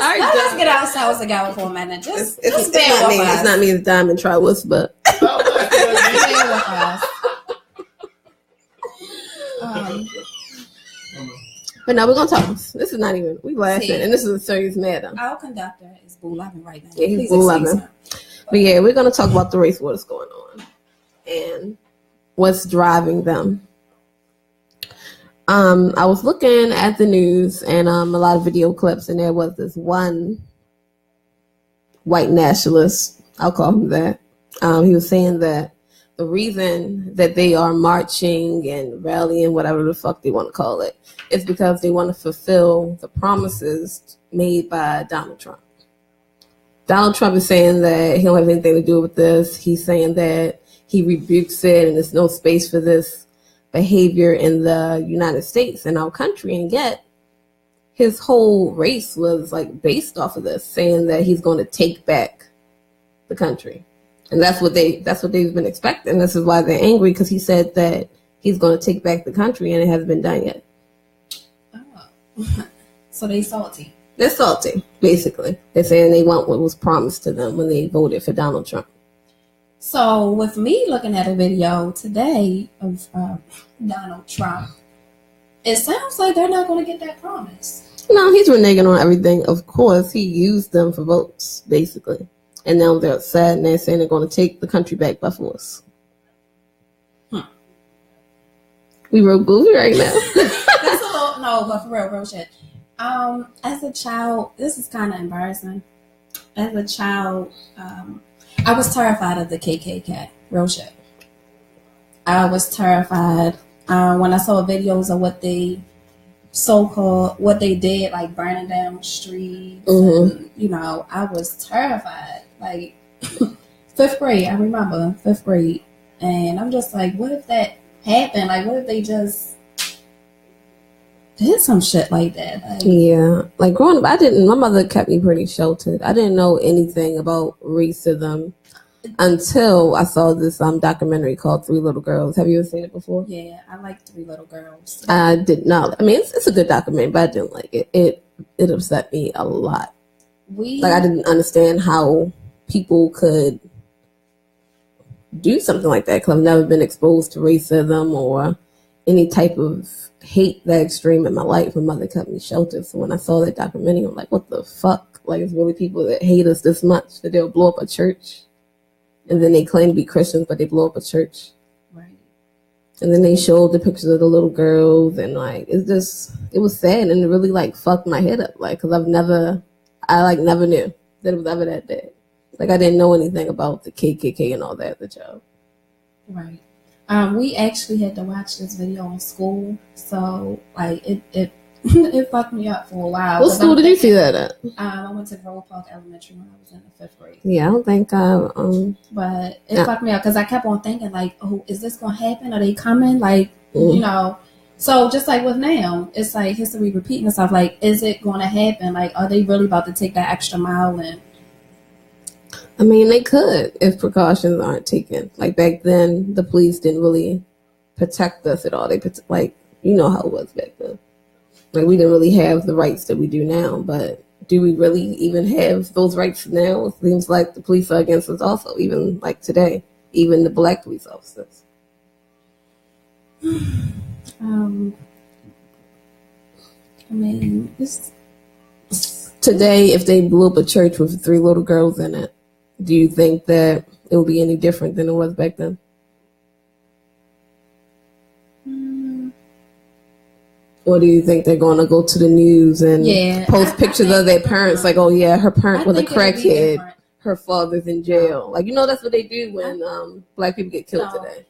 us get ourselves together for a minute. Just bear with us. It's not me, it's Diamond Trowers, but bear with us. But no, we're gonna talk. This is not even we laughing, and this is a serious matter. Our conductor is Boo loving right now. Yeah, he's Boo loving. But yeah, we're gonna talk about the race wars going on and what's driving them. I was looking at the news and a lot of video clips, and there was this one white nationalist. I'll call him that. He was saying that the reason that they are marching and rallying, whatever the fuck they want to call it, is because they want to fulfill the promises made by Donald Trump. Donald Trump is saying that he don't have anything to do with this. He's saying that he rebukes it and there's no space for this behavior in the United States, in our country. And yet his whole race was like based off of this, saying that he's going to take back the country. And that's what they've been expecting. This is why they're angry, because he said that he's going to take back the country and it hasn't been done yet. Oh. So they salty. They're salty, basically. They're saying they want what was promised to them when they voted for Donald Trump. So with me looking at a video today of Donald Trump, it sounds like they're not going to get that promise. No, he's reneging on everything. Of course, he used them for votes, basically. And now they're upset and they're saying they're going to take the country back by force. We wrote Boozy right now. That's a little, no, but for real shit. As a child, this is kind of embarrassing. As a child, I was terrified of the KKK. Real shit. I was terrified when I saw videos of what they what they did, like burning down streets. And, you know, I was terrified. Like 5th grade, I remember 5th grade, and I'm just like, what if that happened? Like, what if they just did some shit like that? Like, yeah, like growing up, my mother kept me pretty sheltered. I didn't know anything about racism until I saw this documentary called 3 Little Girls. Have you ever seen it before? Yeah, I like 3 Little Girls. I did not. I mean, it's a good documentary, but I didn't like it. It upset me a lot. I didn't understand how people could do something like that, because I've never been exposed to racism or any type of hate that extreme in my life. My mother kept me sheltered. So when I saw that documentary, I'm like, what the fuck? Like, it's really people that hate us this much that they'll blow up a church, and then they claim to be Christians, but they blow up a church. Right. And then they showed the pictures of the little girls, and like, it was sad, and it really like fucked my head up, like, because I never knew that it was ever that bad. Like, I didn't know anything about the KKK and all that as a child. Right. We actually had to watch this video in school, so like it fucked me up for a while. What school did you see that at? I went to Grove Park Elementary when I was in the 5th grade. Yeah, I don't think But it fucked me up because I kept on thinking like, oh, is this gonna happen? Are they coming? Like, you know. So just like with now, it's like history repeating itself. Like, is it going to happen? Like, are they really about to take that extra mile? And I mean, they could if precautions aren't taken. Like back then, the police didn't really protect us at all. You know how it was back then. Like, we didn't really have the rights that we do now. But do we really even have those rights now? It seems like the police are against us also, even like today, even the black police officers. I mean, today, if they blew up a church with 3 little girls in it, do you think that it will be any different than it was back then? Or do you think they're going to go to the news and post pictures of their parents, like, oh yeah, her parent was a crackhead, her father's in jail? Like, you know, that's what they do when black people get killed today.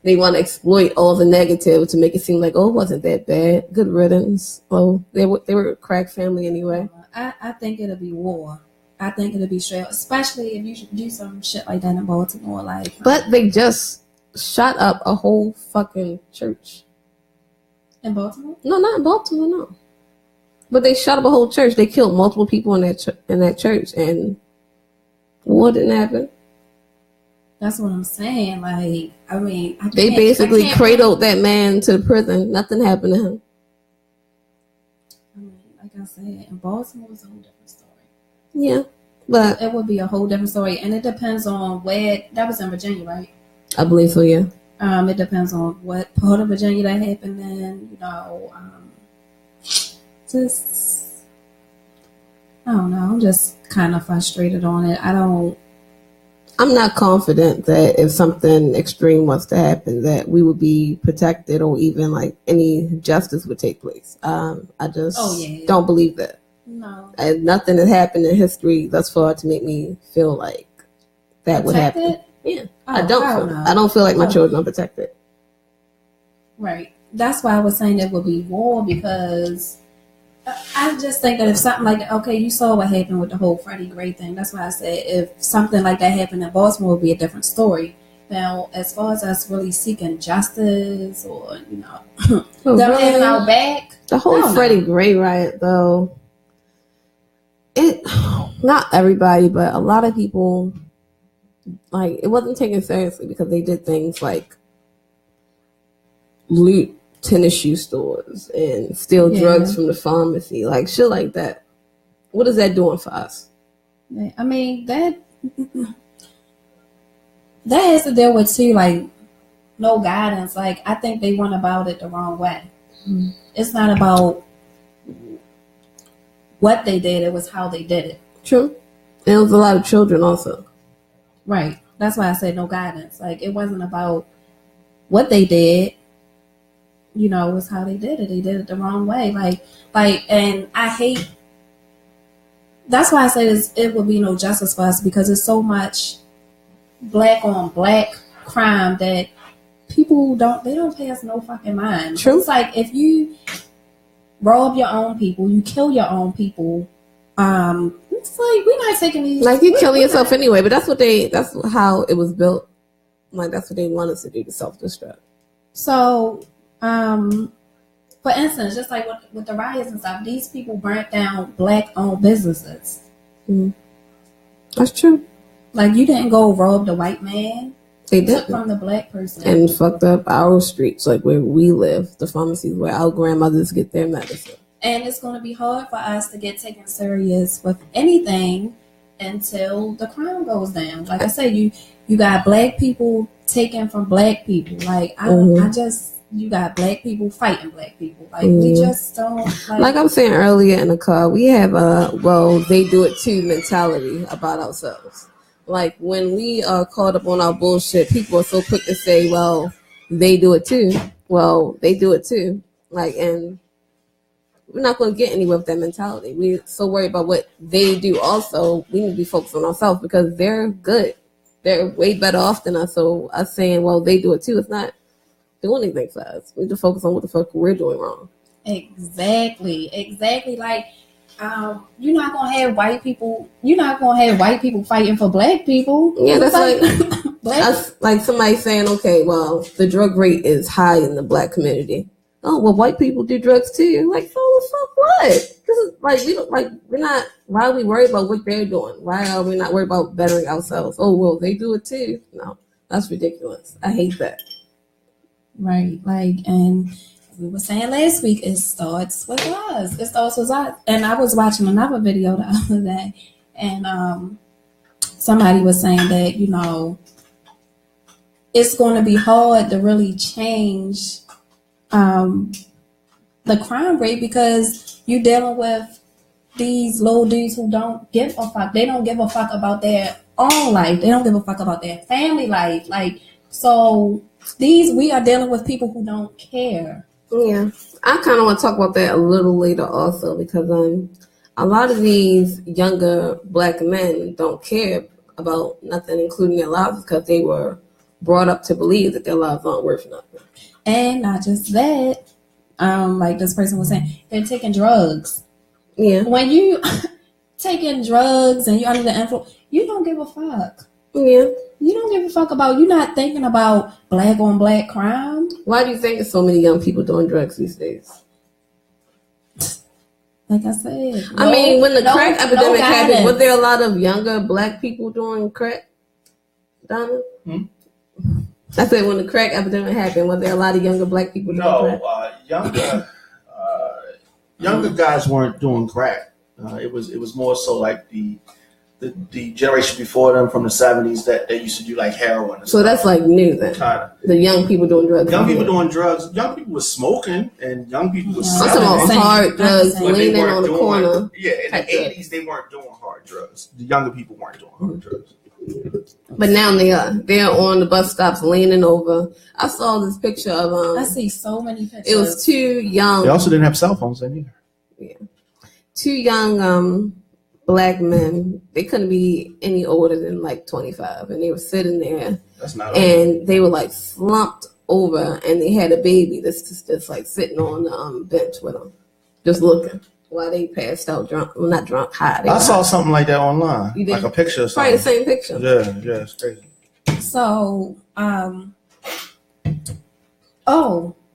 They want to exploit all the negative to make it seem like, oh, it wasn't that bad. Good riddance. Oh, they were a crack family anyway. I think it'll be war. I think it'll be straight, especially if you do some shit like that in Baltimore. Like, but they just shot up a whole fucking church. In Baltimore? No, not in Baltimore, no. But they shot up a whole church. They killed multiple people in that church, and war didn't happen. That's what I'm saying. Like, I mean, they basically cradled that man to prison. Nothing happened to him. I like I said, in Baltimore is a whole different story. Yeah, but it would be a whole different story, and it depends on where. That was in Virginia, right? I believe so. Yeah. It depends on what part of Virginia that happened in. Just I don't know. I'm just kind of frustrated on it. I'm not confident that if something extreme was to happen, that we would be protected or even like any justice would take place. I just don't believe that. No. And nothing has happened in history thus far to make me feel like that would happen. Yeah. I don't feel like my children are protected. Right. That's why I was saying it would be war, because I just think that if something like, okay, you saw what happened with the whole Freddie Gray thing. That's why I said if something like that happened in Baltimore, it would be a different story. Now, as far as us really seeking justice or, them having our back. The whole Freddie Gray riot, though, not everybody, but a lot of people, like, it wasn't taken seriously because they did things like loot tennis shoe stores and steal drugs from the pharmacy, like shit like that. What is that doing for us? I mean, that has to deal with too, like, no guidance. Like, I think they went about it the wrong way. Mm-hmm. It's not about what they did, it was how they did it. True. And it was a lot of children also. Right. That's why I said no guidance. Like, it wasn't about what they did. It was how they did it. They did it the wrong way. And I hate. That's why I say it would be no justice for us, because it's so much black on black crime that people don't pay us no fucking mind. True. It's like if you rob your own people, you kill your own people. It's like we're not taking these. Like, you killing yourself anyway, but that's how it was built. Like, that's what they want us to do, to self-destruct. So. For instance, just like with the riots and stuff, these people burnt down black-owned businesses. Mm. That's true. Like, you didn't go rob the white man. They did from the black person and fucked up our streets, like where we live, the pharmacies where our grandmothers get their medicine. And it's going to be hard for us to get taken serious with anything until the crime goes down. Like I said, you got black people taken from black people. Like you got black people fighting black people. Like, we just don't. Like I was saying earlier in the car, we have they do it too mentality about ourselves. Like, when we are caught up on our bullshit, people are so quick to say, well, they do it too. Well, they do it too. Like, and we're not going to get anywhere with that mentality. We're so worried about what they do also. We need to be focused on ourselves because they're good. They're way better off than us. So us saying, well, they do it too, it's not doing anything for us. We need to focus on what the fuck we're doing wrong. Exactly. Like, you're not gonna have white people. You're not gonna have white people fighting for black people. Yeah, that's like somebody saying, okay, well, the drug rate is high in the black community. Oh, well, white people do drugs too. Like, so fuck what? This is like we're not. Why are we worried about what they're doing? Why are we not worried about bettering ourselves? Oh, well, they do it too. No, that's ridiculous. I hate that. Right, like, and we were saying last week, it starts with us. It starts with us. And I was watching another video the other day, and somebody was saying that, it's going to be hard to really change the crime rate because you're dealing with these little dudes who don't give a fuck. They don't give a fuck about their own life. They don't give a fuck about their family life. Like, so we are dealing with people who don't care. Yeah, I kind of want to talk about that a little later also because a lot of these younger black men don't care about nothing, including their lives, because they were brought up to believe that their lives aren't worth nothing. And not just that, like this person was saying, they're taking drugs. Yeah. When you taking drugs and you're under the influence, you don't give a fuck. Yeah. You don't give a fuck about, you're not thinking about black on black crime. Why do you think there's so many young people doing drugs these days? Like I said. I mean, when the crack epidemic happened, were there a lot of younger black people doing crack, Donna? I said when the crack epidemic happened, were there a lot of younger black people doing crack? Younger Younger guys weren't doing crack. It was more so like the generation before them from the 70s that they used to do like heroin. So that's like new then. Kinda. The young people doing drugs. Young people doing drugs. Young people were smoking and young people were selling. I'm talking about hard drugs, leaning on the corner. Yeah, in the 80s they weren't doing hard drugs. The younger people weren't doing hard drugs. But now they are. They're on the bus stops leaning over. I saw this picture of I see so many pictures. It was two young. They also didn't have cell phones then either. Yeah. Two young black men. They couldn't be any older than like 25, and they were sitting there. That's not. And they were like slumped over, and they had a baby that's just like sitting on the bench with them, just looking. While they passed out drunk, well, not drunk, high. I saw something like that online, like a picture or something. Probably the same picture. Yeah, it's crazy. So,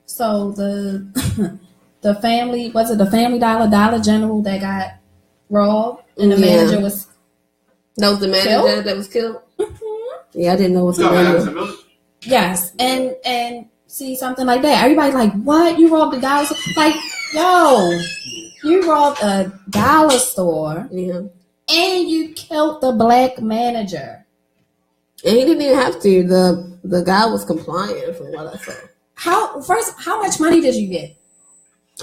so the family, was it the Family Dollar General that got robbed, and the manager was. That was the manager killed? That was killed. Mm-hmm. Yeah, I didn't know it was the manager. Yes, and see something like that. Everybody's like, "What? You robbed the dollar store?" Like, yo. You robbed a dollar store, and you killed the black manager. And he didn't even have to. The guy was compliant, from what I saw. How much money did you get?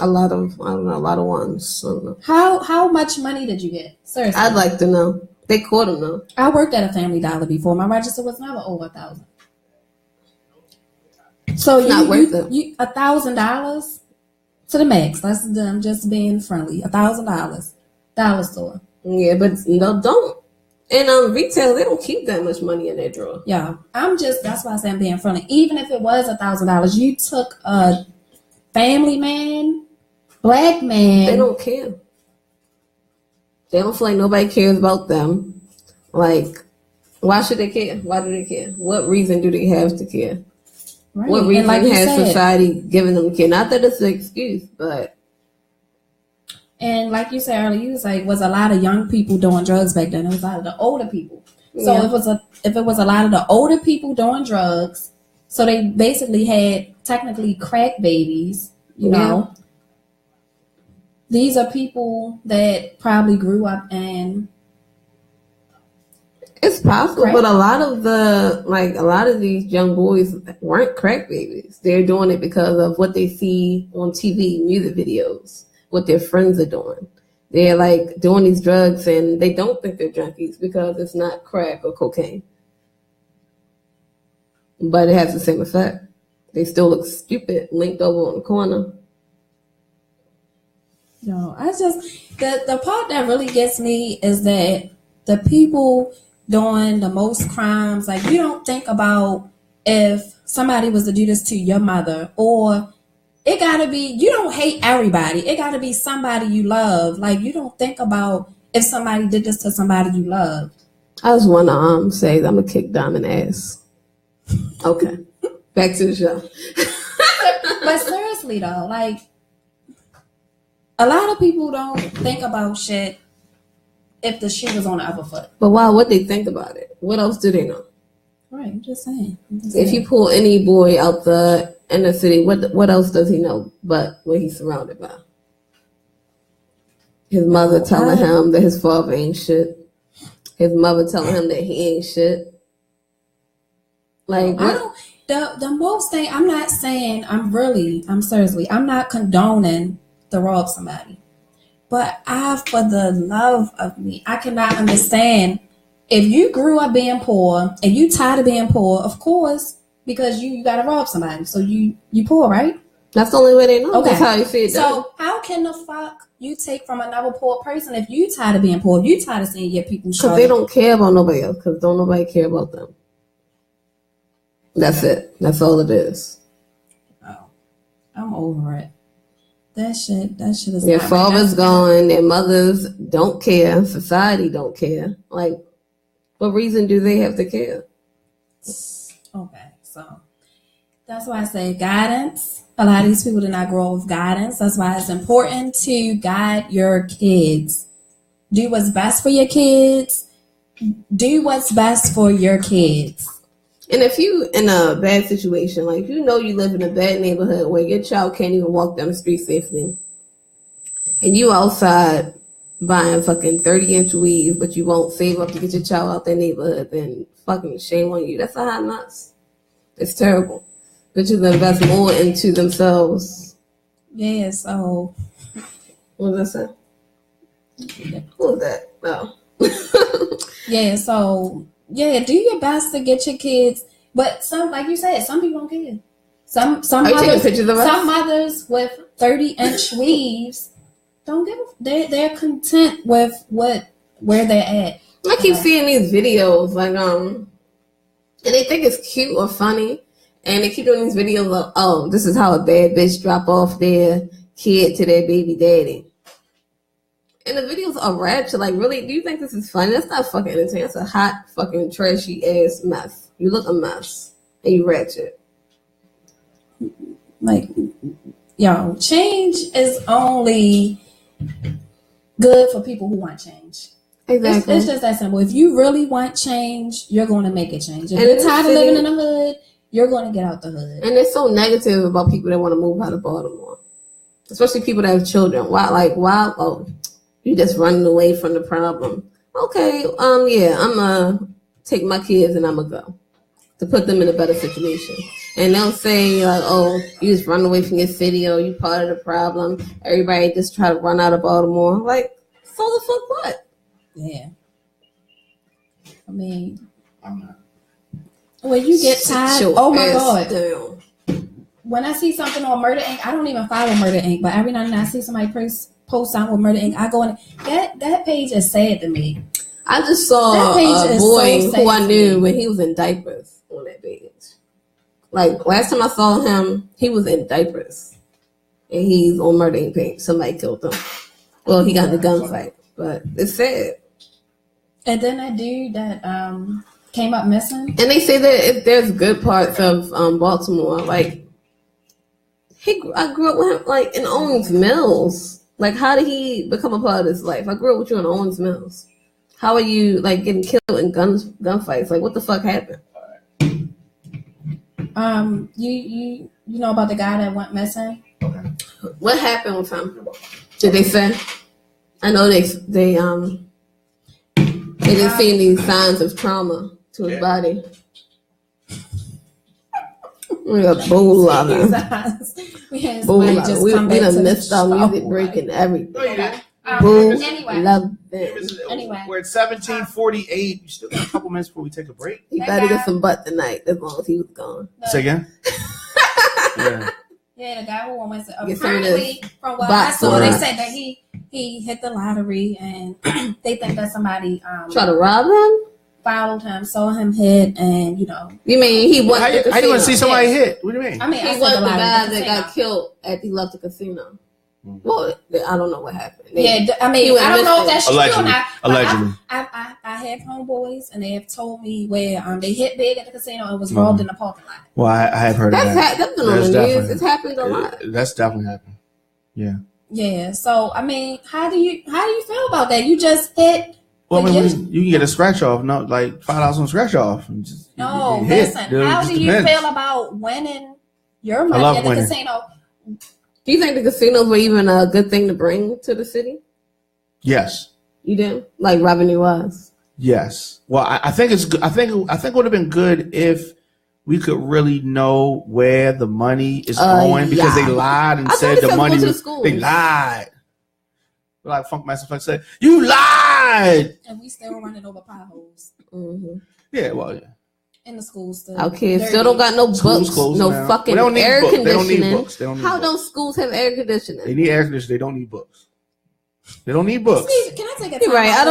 A lot of ones. I don't know. How much money did you get? Seriously, I'd like to know. They caught him though. I worked at a Family Dollar before. My register was never over 1,000. So you $1,000. To the max. That's them just being friendly. $1,000. Dollar store. Yeah, but no, don't. And retail, they don't keep that much money in their drawer. Yeah. That's why I say I'm being friendly. Even if it was $1,000, you took a family man, black man. They don't care. They don't feel like nobody cares about them. Like, why should they care? Why do they care? What reason do they have to care? Right. What reason has society given them care? Not that it's an excuse, but. And like you said earlier, you was like, was a lot of young people doing drugs back then. It was a lot of the older people. So if it was a lot of the older people doing drugs, so they basically had technically crack babies, you know. These are people that probably grew up in. It's possible, but a lot of these young boys weren't crack babies. They're doing it because of what they see on TV, music videos, what their friends are doing. They're like doing these drugs and they don't think they're junkies because it's not crack or cocaine. But it has the same effect. They still look stupid, linked over on the corner. No, the part that really gets me is that the people doing the most crimes, like you don't think about if somebody was to do this to your mother, or it gotta be, you don't hate everybody. It gotta be somebody you love. Like you don't think about if somebody did this to somebody you love. I just want to say I'm gonna kick Diamond ass. Okay, back to the show. But seriously though, like a lot of people don't think about shit if the shoe was on the other foot. But why would they think about it? What else do they know? Right, I'm just saying. If you pull any boy out the inner city, what else does he know but what he's surrounded by? His mother telling him that his father ain't shit. His mother telling him that he ain't shit. Like the most thing, I'm not saying, I'm seriously, I'm not condoning to rob somebody. But for the love of me, I cannot understand if you grew up being poor and you tired of being poor, of course, because you got to rob somebody. So you poor, right? That's the only way they know. Okay. That's how you feel. So how can the fuck you take from another poor person if you tired of being poor? If you tired of seeing your people struggle? Because they don't care about nobody else. Because don't nobody care about them. That's it. That's all it is. Oh, I'm over it. That shit is. Their fathers gone. Their mothers don't care. Society don't care. Like, what reason do they have to care? Okay, so that's why I say guidance. A lot of these people did not grow up with guidance. That's why it's important to guide your kids. Do what's best for your kids. Do what's best for your kids. And if you in a bad situation, like you know you live in a bad neighborhood where your child can't even walk down the street safely, and you outside buying fucking 30-inch weaves, but you won't save up to get your child out their neighborhood, then fucking shame on you. That's a hot nuts. It's terrible. Bitches invest more into themselves. Yeah, so. What was I say? Who was that? No. Yeah, so, yeah, do your best to get your kids. But some, like you said, some people don't care. Some mothers with 30-inch weaves don't give they're content with where they're at. I keep seeing these videos like and they think it's cute or funny, and they keep doing these videos of, oh, this is how a bad bitch drop off their kid to their baby daddy. And the videos are ratchet. Like, really, do you think this is funny? That's not fucking entertaining. It's a hot fucking trashy ass mess. You look a mess and you ratchet. Like, yo, change is only good for people who want change. Exactly. It's just that simple. If you really want change, you're going to make it change. If you're tired of living in the hood, you're going to get out the hood. And they're so negative about people that want to move out of Baltimore, especially people that have children. Why? Oh, you just running away from the problem. Okay, yeah, I'm gonna take my kids and I'm gonna go to put them in a better situation. And they'll say like, oh, you just run away from your city, or you part of the problem. Everybody just try to run out of Baltimore. Like, so the fuck what? Yeah. I mean, I'm not. When you get tired, oh my God. Down. When I see something on Murder Inc., I don't even follow Murder Inc., but every now and then I see somebody post something with Murder Inc., I go in. That page is sad to me. I just saw a boy who I knew when he was in diapers on that page. Like, last time I saw him, he was in diapers. And he's on Murder Inc. page. Somebody killed him. Well, he got in a gunfight. But it's sad. And then that dude that came up missing. And they say that if there's good parts of Baltimore, like, I grew up with him, like, in Owens Mills. Like, how did he become a part of this life? I grew up with you in Owens Mills. How are you, like, getting killed in gunfights? Like, what the fuck happened? You know about the guy that went missing? What happened with him? Did they say? I know they didn't see any signs of trauma to his body. We got bowl of it. We done missed our music break and everything. Anyway, we're at 17:48. You still got a couple minutes before we take a break. He better get some butt tonight, as long as he was gone. Say again? Yeah, the guy who went missing. Apparently, from what I saw, they said that he hit the lottery, and they think that somebody try to rob him. Followed him, saw him hit, and you know. You mean he went? How you want to see somebody hit? What do you mean? I mean, he was the guy that got killed at he left the casino. Mm-hmm. Well, I don't know what happened. I mean, I don't know if that's true or not. Allegedly. I have homeboys, and they have told me where they hit big at the casino and was robbed in the parking lot. Well, I have heard of that. That's been on the news. It's happened a lot. That's definitely happened. Yeah. Yeah. So I mean, how do you feel about that? You just hit. Well, I mean, you can get a scratch off, not like $5 on scratch off. No, listen. How do you feel about winning your money at the casino? Do you think the casinos were even a good thing to bring to the city? Yes. You do? Like revenue-wise? Yes. Well, I think it's good. I think it would have been good if we could really know where the money is going, because they lied and said the money was. They lied. Like Funkmaster Flex said, you lied. And we still running over potholes. Mm-hmm. Yeah, well, yeah. In the schools still. Our kids still don't got no books, no fucking air conditioning. They don't need books. How don't schools have air conditioning? They need air conditioning. They don't need books. They don't need books. Steve, can I take a time? You're right. I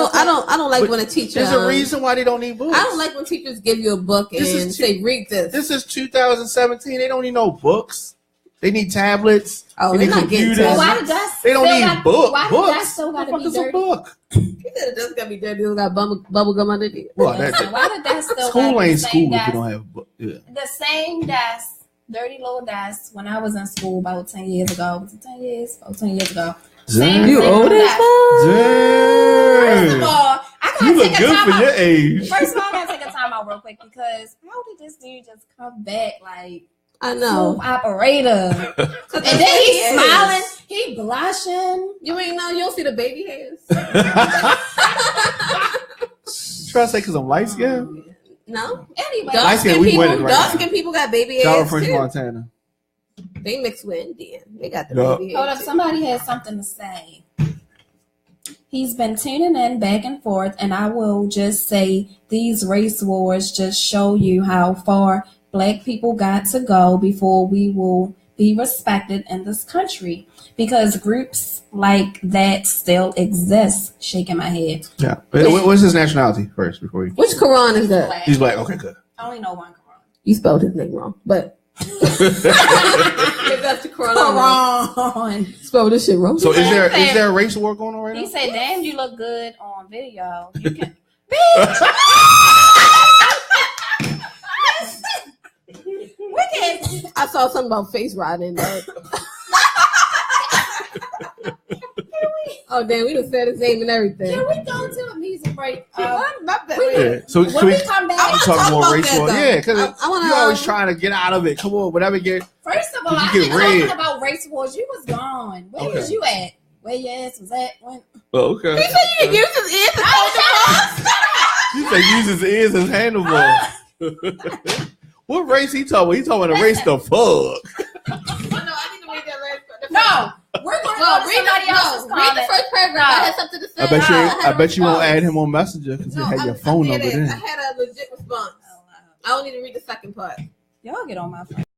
don't like when a teacher. There's a reason why they don't need books. I don't like when teachers give you a book and say, read this. This is 2017. They don't need no books. They need tablets. Oh, they need computers. Well, why does they don't need books. Why does that still got to be dirty? A book? He said it doesn't got to be dirty. It's got bubble gum underneath it. Well, why did that still school ain't school if you don't have a book. Yeah. The same desk, dirty little desk, when I was in school about 10 years ago. Was it 10 years? Oh, 10 years ago. You old as fuck? First of all, I gotta you take look good for your age. First of all, I gotta take a time out real quick, because how did this dude just come back like I know. Smooth operator. And then he's smiling. He blushing. You ain't know. You don't see the baby hairs. Try to say because I'm light skinned? No. Anyway, dark skinned people got baby hairs. Shout out French Montana. They mix with Indian. They got the baby hairs. Hold up. Somebody has something to say. He's been tuning in back and forth, and I will just say these race wars just show you how far Black people got to go before we will be respected in this country, because groups like that still exist. Shaking my head. Yeah. What's his nationality first before you? Which Quran is that? He's Black. Okay, good. I only know one Quran. You spelled his name wrong, but. That's the Quran. Spell this shit wrong. So is there a race war going on right now? He said, "Damn, you look good on video. You can." Bitch. I saw something about face riding. Oh damn, we done said his name and everything. Can we go to a music break? So when we come back, we talk more race war. Yeah, because you're always trying to get out of it. Come on, whatever get. First of all, I been talking about race wars. You was gone. Where was you at? Where your ass was at? When? Oh, okay. He said you can use his ears as handlebars. He said use his ears as handlebars. What race he talking about? He talking about a race the fuck. I need to read that last part. No, we're going to go to somebody else's comment. Read the first paragraph. I had something to say. I bet you won't add him on Messenger because he had your phone number then. I had a legit response. I don't need to read the second part. Y'all get on my phone.